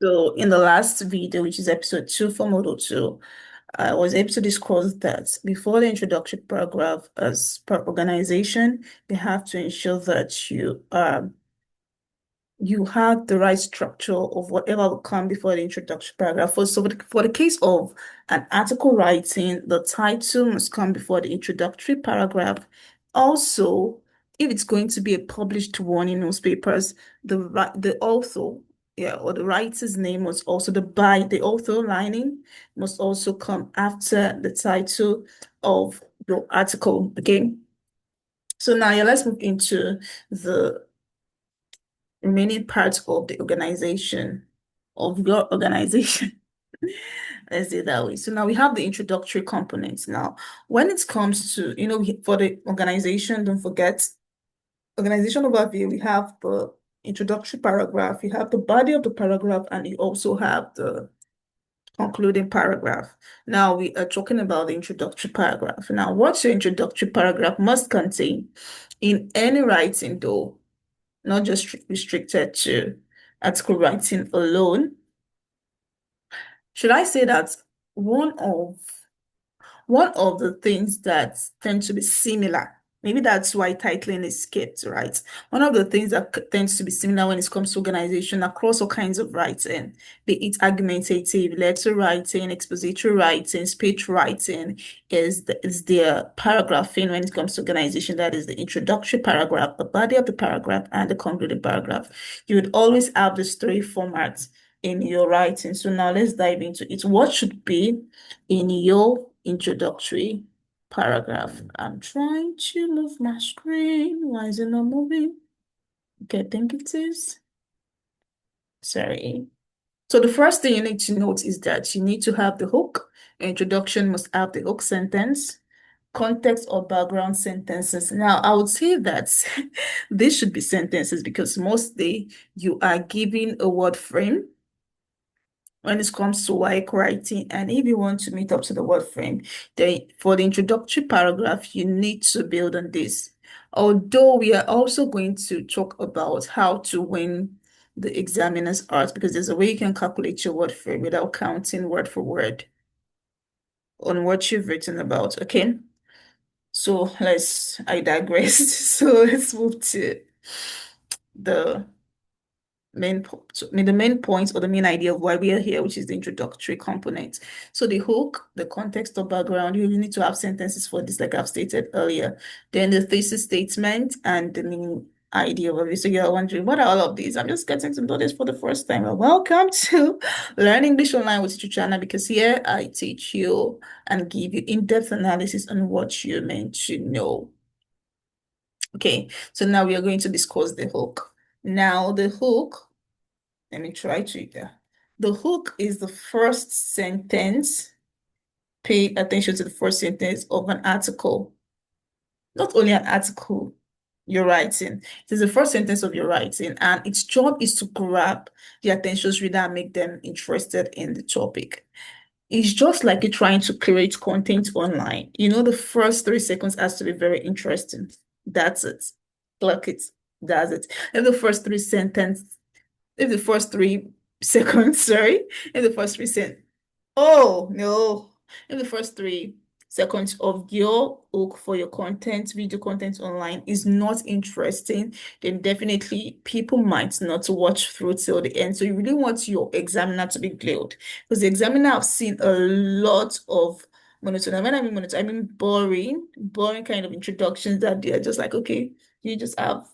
So in the last video, which is episode 2 for Model 2, I was able to discuss that before the introductory paragraph, as per organization, you have to ensure that you have the right structure of whatever will come before the introduction paragraph. For the case of an article writing, the title must come before the introductory paragraph. Also, if it's going to be a published one in newspapers, the author, yeah, or the writer's name must also the author lining must also come after the title of your article. Okay. So now, yeah, let's move into the remaining parts of the organization, of your organization. Let's say that way. So now we have the introductory components. Now, when it comes to, for the organization, don't forget organization overview, we have the introductory paragraph, you have the body of the paragraph, and you also have the concluding paragraph. Now we are talking about the introductory paragraph. Now, what your introductory paragraph must contain in any writing, though, not just restricted to article writing alone. Should I say that one of one of the things that tend to be similar, maybe that's why titling is skipped, right? One of the things that tends to be similar when it comes to organization across all kinds of writing, be it argumentative, letter writing, expository writing, speech writing, is the paragraphing when it comes to organization. That is the introductory paragraph, the body of the paragraph, and the concluding paragraph. You would always have these three formats in your writing. So now let's dive into it. What should be in your introductory paragraph? I'm trying to move my screen. Why is it not moving? Okay, I think it is. Sorry. So the first thing you need to note is that you need to have the hook. Introduction must have the hook sentence, context or background sentences. Now, I would say that this should be sentences because mostly you are giving a word frame when it comes to WAEC writing. And if you want to meet up to the word frame, then for the introductory paragraph, you need to build on this. Although we are also going to talk about how to win the examiner's art, because there's a way you can calculate your word frame without counting word for word on what you've written about. Okay. So I digress. So let's move to the the main point or the main idea of why we are here, which is the introductory component. So the hook, the context or background, you need to have sentences for this, like I've stated earlier. Then the thesis statement and the main idea of it. So you're wondering, what are all of these? I'm just getting to know this for the first time. Well, welcome to Learn English Online with Teacher Chana, because here I teach you and give you in-depth analysis on what you're meant to know. Okay, so now we are going to discuss the hook. Now, the hook, let me try to, the hook is the first sentence. Pay attention to the first sentence of an article. Not only an article you're writing, it is the first sentence of your writing, and its job is to grab the attention's reader and make them interested in the topic. It's just like you're trying to create content online. The first 3 seconds has to be very interesting. That's it. Like it. That's it. If the first three sentence, if the first 3 seconds, sorry, if the first 3 seconds, oh no, if the first 3 seconds of your hook for your content, video content online is not interesting, then definitely people might not watch through till the end. So you really want your examiner to be glued, because the examiner have seen a lot of monotone. When I mean monotone, I mean boring kind of introductions that they're just like, okay, you just have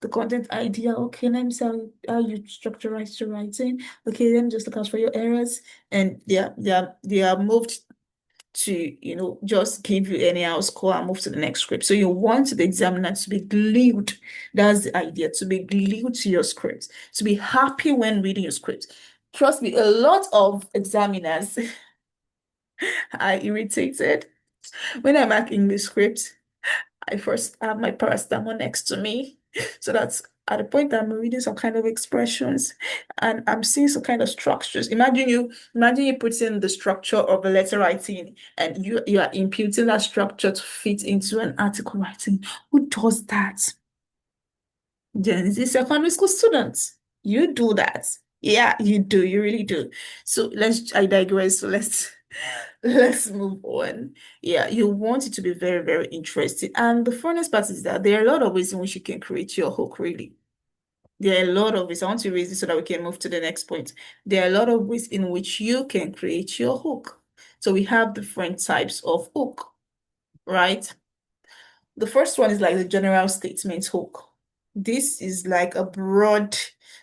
the content idea. Okay, let me see how you structurize your writing. Okay, let me just look out for your errors. And they are moved to, just give you anyhow score and move to the next script. So you want the examiner to be glued. That's the idea, to be glued to your script, to be happy when reading your script. Trust me, a lot of examiners are irritated when I mark English script. I first have my paracetamol next to me. So that's at the point that I'm reading some kind of expressions and I'm seeing some kind of structures. Imagine you put in the structure of a letter writing and you are imputing that structure to fit into an article writing. Who does that? Gen Z secondary school students. You do that. Yeah, you do. You really do. So I digress. So let's move on. Yeah, you want it to be very, very interesting. And the funnest part is that there are a lot of ways in which you can create your hook, really. There are a lot of ways. I want to raise this so that we can move to the next point. There are a lot of ways in which you can create your hook. So we have different types of hook, right? The first one is like the general statement hook. This is like a broad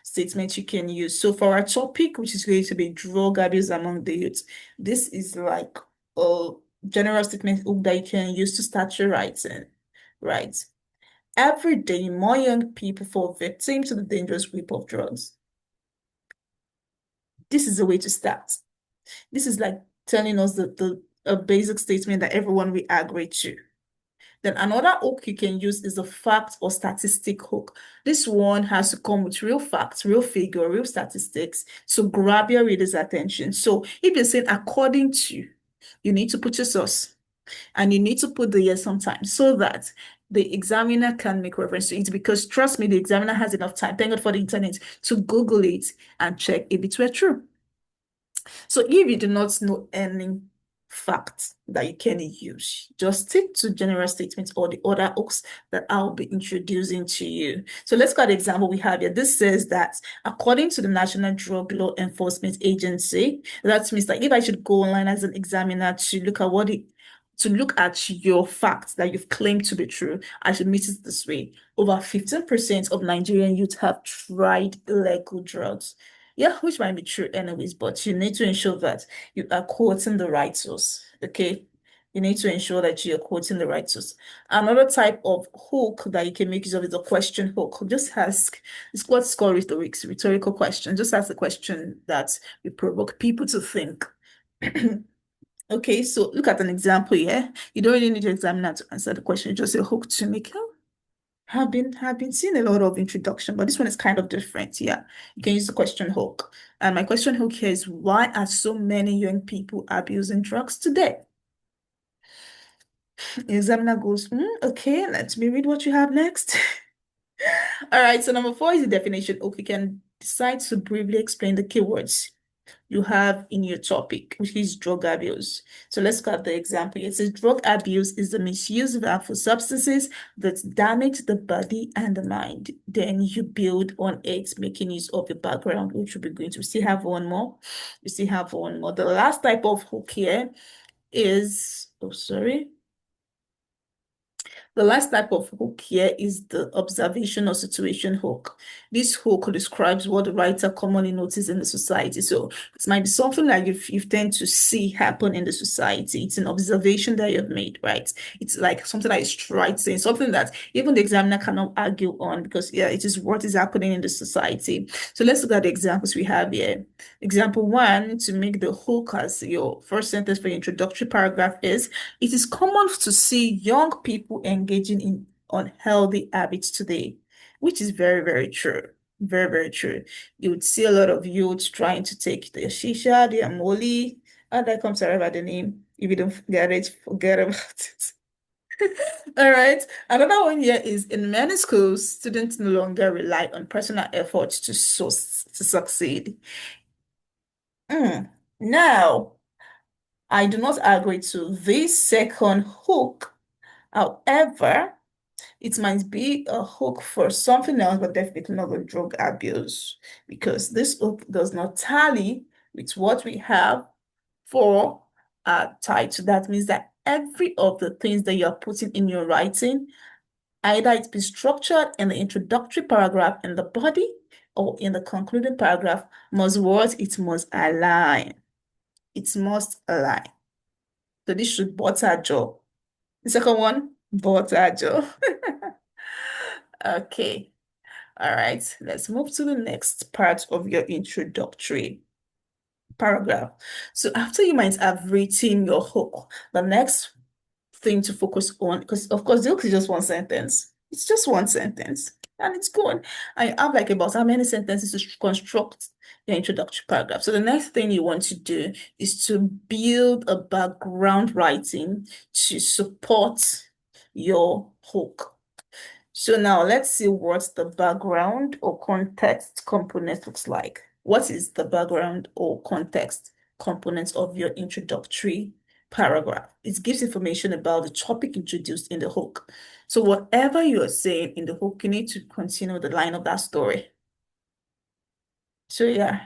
statement you can use. So for our topic, which is going to be drug abuse among the youth, this is like a general statement hook that you can use to start your writing, right? Every day, more young people fall victim to the dangerous grip of drugs. This is the way to start. This is like telling us the a basic statement that everyone will agree to. Then another hook you can use is a fact or statistic hook. This one has to come with real facts, real figure, real statistics to grab your reader's attention. So if you're saying according to, you need to put your source and you need to put the year sometimes so that the examiner can make reference to it because trust me, the examiner has enough time, thank God for the internet, to Google it and check if it were true. So if you do not know any fact that you can use, just stick to general statements or the other hooks that I'll be introducing to you. So let's go to the example we have here. This says that according to the National Drug Law Enforcement Agency, that means that if I should go online as an examiner to look at your facts that you've claimed to be true, I should meet it this way. Over 15% of Nigerian youth have tried illegal drugs. Yeah, which might be true anyways, but you need to ensure that you are quoting the right source. Okay. You need to ensure that you're quoting the right source. Another type of hook that you can make use of is a question hook. Just ask, it's what's called rhetorical question. Just ask a question that will provoke people to think. Okay, so look at an example here. You don't really need to examine that to answer the question, just a hook to make it. Have been seeing a lot of introduction, but this one is kind of different. Yeah, you can use the question hook. And my question hook here is why are so many young people abusing drugs today? The examiner goes, okay, let me read what you have next. All right, so number 4 is the definition. Okay, you can decide to briefly explain the keywords you have in your topic, which is drug abuse. So let's cut the example. It says drug abuse is the misuse of harmful substances that damage the body and the mind. Then you build on it, making use of your background, which we'll be going to. We still have one more. We still have one more. The last type of hook here is, oh, sorry. The last type of hook here is the observation or situation hook. This hook describes what the writer commonly notices in the society. So it might be something that you've tend to see happen in the society. It's an observation that you've made, right? It's like something that is striking, something that even the examiner cannot argue on because yeah, it is what is happening in the society. So let's look at the examples we have here. Example 1, to make the hook as your first sentence for your introductory paragraph is, it is common to see young people engaging in unhealthy habits today, which is very, very true. Very, very true. You would see a lot of youths trying to take their shisha, their molly, and that comes out by the name. If you don't get it, forget about it. All right. Another one here is in many schools, students no longer rely on personal efforts to succeed. Now, I do not agree to this second hook. However, it might be a hook for something else, but definitely not a drug abuse, because this hook does not tally with what we have for our title. That means that every of the things that you're putting in your writing, either it be structured in the introductory paragraph in the body or in the concluding paragraph, must what? It must align. It must align. So this should butter jaw. The second one, butter jaw. Okay. All right. Let's move to the next part of your introductory paragraph. So after you might have written your hook, the next thing to focus on, because of course the hook is just one sentence. It's just one sentence and it's good. I have like about how many sentences to construct your introductory paragraph. So the next thing you want to do is to build a background writing to support your hook. So now let's see what the background or context component looks like. What is the background or context component of your introductory paragraph? It gives information about the topic introduced in the hook. So whatever you are saying in the hook, you need to continue the line of that story. So yeah.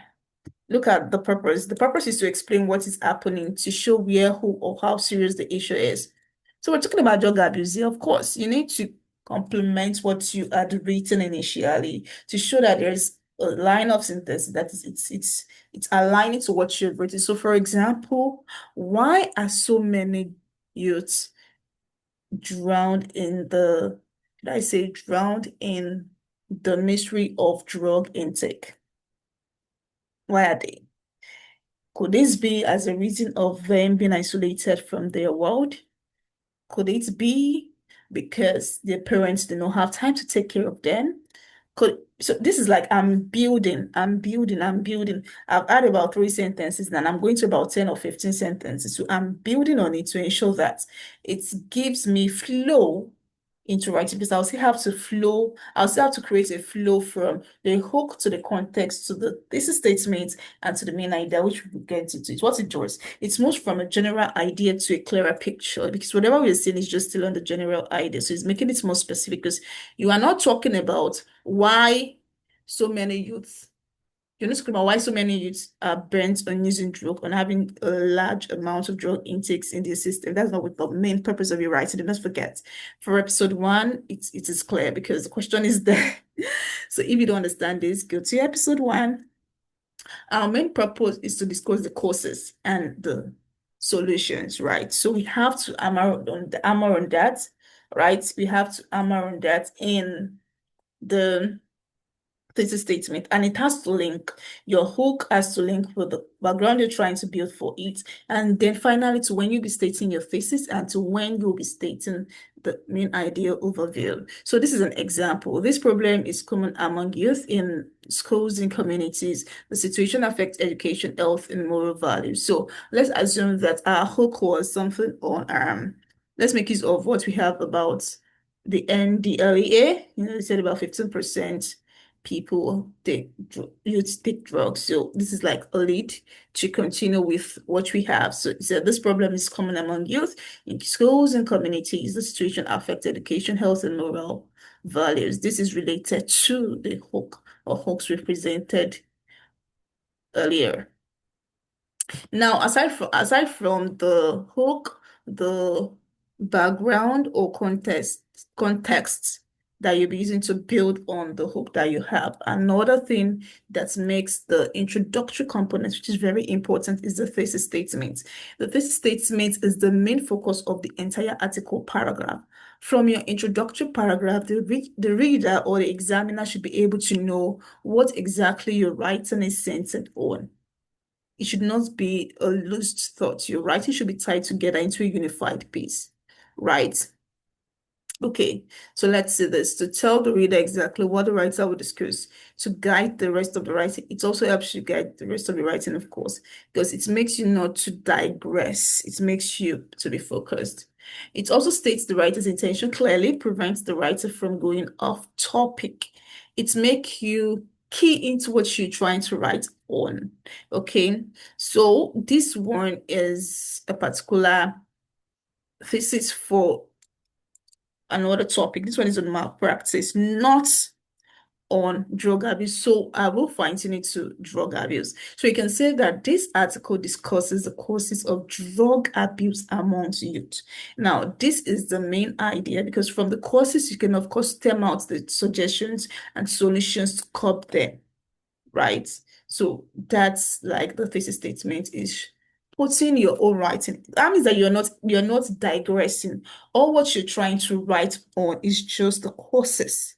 Look at the purpose. The purpose is to explain what is happening, to show where, who, or how serious the issue is. So we're talking about drug abuse. Yeah, of course, you need to complement what you had written initially to show that there's a line of synthesis that is it's aligning to what you've written. So, for example, why are so many youths drowned in the, did I say drowned in the mystery of drug intake? Why are they? Could this be as a reason of them being isolated from their world? Could it be because their parents do not have time to take care of them? So this is like I'm building. I've had about 3 sentences and I'm going to about 10 or 15 sentences. So I'm building on it to ensure that it gives me flow into writing because I'll still have to flow, I'll still have to create a flow from the hook to the context to the thesis statement and to the main idea, which we get into it. What it does, it moves from a general idea to a clearer picture because whatever we're seeing is just still on the general idea. So it's making it more specific because you are not talking about why so many youths, you're not talking about why so many youths are bent on using drug, on having a large amount of drug intakes in their system. That's not what the main purpose of your writing. Do not forget. For episode 1, it is clear because the question is there. So if you don't understand this, go to episode 1. Our main purpose is to discuss the causes and the solutions, right? So we have to hammer on that, right? We have to hammer on that in the thesis statement, and it has to link. Your hook has to link with the background you're trying to build for it, and then finally to when you'll be stating your thesis and to when you'll be stating the main idea overview. So this is an example. This problem is common among youth in schools and communities. The situation affects education, health, and moral values. So let's assume that our hook was something on let's make use of what we have about the NDLEA. They said about 15% people youth take drugs. So this is like a lead to continue with what we have. So this problem is common among youth in schools and communities. The situation affects education, health, and moral values. This is related to the hook or hooks we presented earlier. Now, aside from the hook, the background or context that you'll be using to build on the hook that you have, another thing that makes the introductory component, which is very important, is the thesis statement. The thesis statement is the main focus of the entire article paragraph. From your introductory paragraph, the reader or the examiner should be able to know what exactly your writing is centered on. It should not be a loose thought. Your writing should be tied together into a unified piece, right? Okay, so let's see this. To tell the reader exactly what the writer will discuss, to guide the rest of the writing. It also helps you guide the rest of the writing, of course, because it makes you not to digress. It makes you to be focused. It also states the writer's intention clearly, prevents the writer from going off topic. It makes you key into what you're trying to write on. Okay, so this one is a particular thesis for another topic. This one is on malpractice, not on drug abuse. So I will fine-tune it to drug abuse. So you can say that this article discusses the causes of drug abuse amongst youth. Now, this is the main idea because from the causes, you can, of course, stem out the suggestions and solutions to curb them, right? So that's like the thesis statement is putting your own writing. That means that you're not digressing. All what you're trying to write on is just the causes,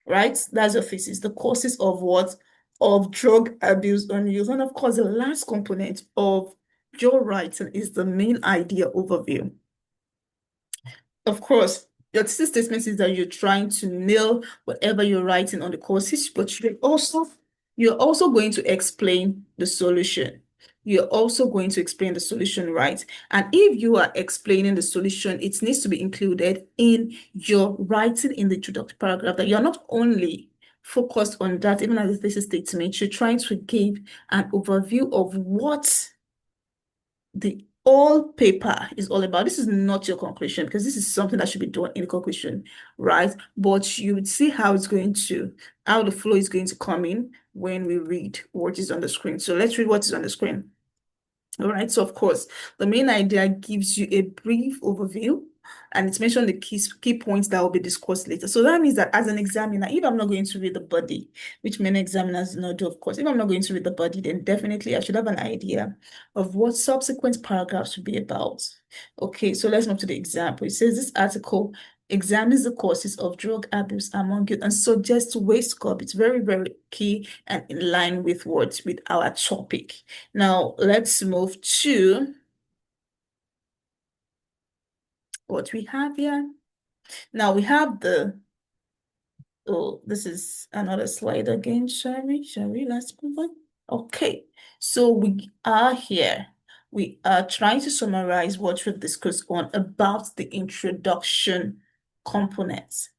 right? That's your thesis, the causes of what? Of drug abuse on youth. And of course, the last component of your writing is the main idea overview. Of course, your thesis statement is that you're trying to nail whatever you're writing on the courses, but you're also going to explain the solution. you're also going to explain the solution, right? And if you are explaining the solution, it needs to be included in your writing in the introductory paragraph, that you're not only focused on that, even as a thesis statement, you're trying to give an overview of what the whole paper is all about. This is not your conclusion, because this is something that should be done in the conclusion, right? But you would see how how the flow is going to come in when we read what is on the screen. So let's read what is on the screen. All right, so of course, the main idea gives you a brief overview, and it's mentioned the key points that will be discussed later. So that means that as an examiner, if I'm not going to read the body, which many examiners do not do, of course, if I'm not going to read the body, then definitely I should have an idea of what subsequent paragraphs should be about. Okay, so let's move to the example. It says this article examines the causes of drug abuse among youth and suggests ways to curb. It's very, very key and in line with with our topic. Now, let's move to what we have here. Now, we have this is another slide again, shall we? Let's move on. Okay, so we are here. We are trying to summarize what we've discussed on about the introduction components.